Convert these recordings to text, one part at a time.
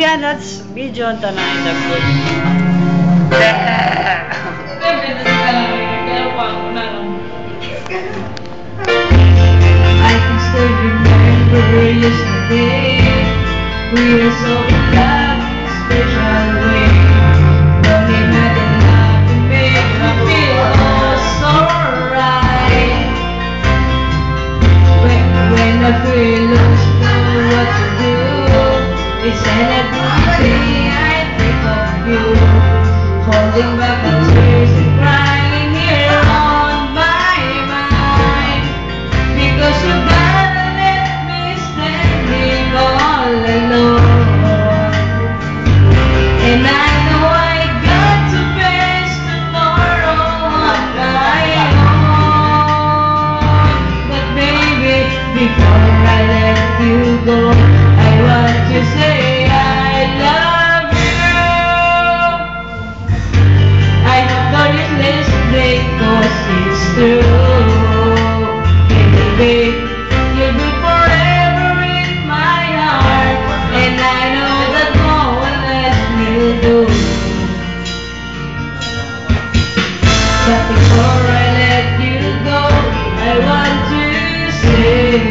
Yan, that's video on tanan sa good. I can still remember yesterday. We were so in love in a special way. Don't imagine love to make me feel so right. When I feel lost, know what to do. It's every I think of you, holding back the tears and crying here on my mind. Because you gotta let me standing all alone. And I know I got to face tomorrow on my own. But baby, before I let you go, I want to say I love you. I hope that you listening, 'cause it's true. Baby, you'll be forever in my heart, and I know that no one else will do. But before I let you go, I want to say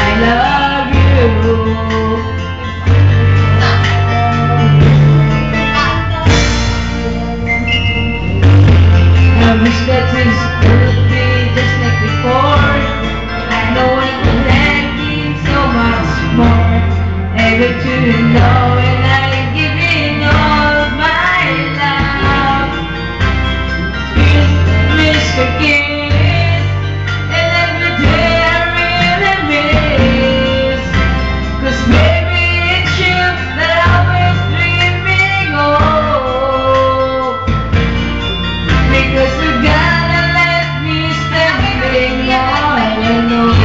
I love you. I wish that things could be just like before. I know it would have been so much more. Able to know and I'm giving all my love. Mr. Kiss, and every day I really miss. 'Cause baby, it's you that I was dreaming of. Because you gotta let me standing all alone.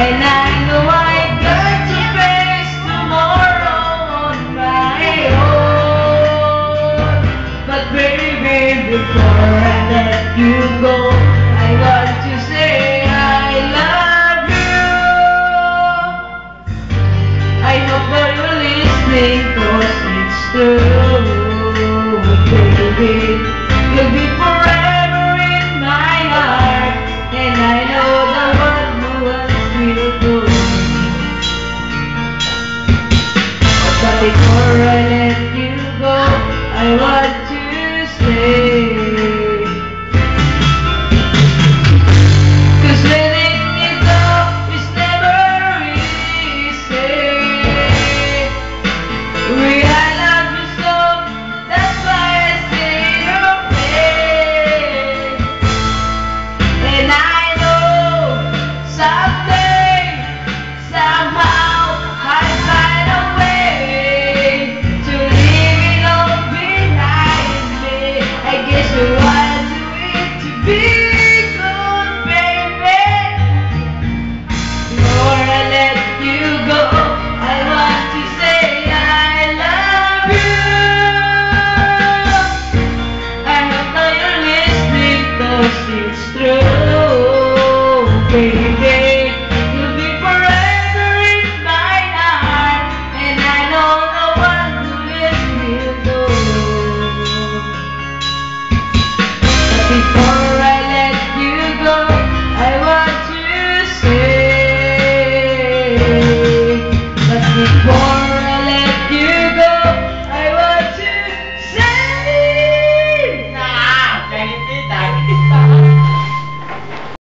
And I know I got to face tomorrow on my own. But baby, before I let you go, I want to say I love you. I hope that you're listening, 'cause it's true. Baby, you'll be forever in my heart, and I know the one who else will do. But before I let you go, I want to say, 'cause letting you go is never easy. I love you so, that's why I stay away. And I know someday, somehow, I'll find a way to leave it all behind me. I guess you want it to be good, baby. Before I let you go, I want to say I love you. I hope that you're listening, 'cause it's true. Baby, you'll be forever in my heart, and I know no one who else will do. But before I let you go, I want to say, but before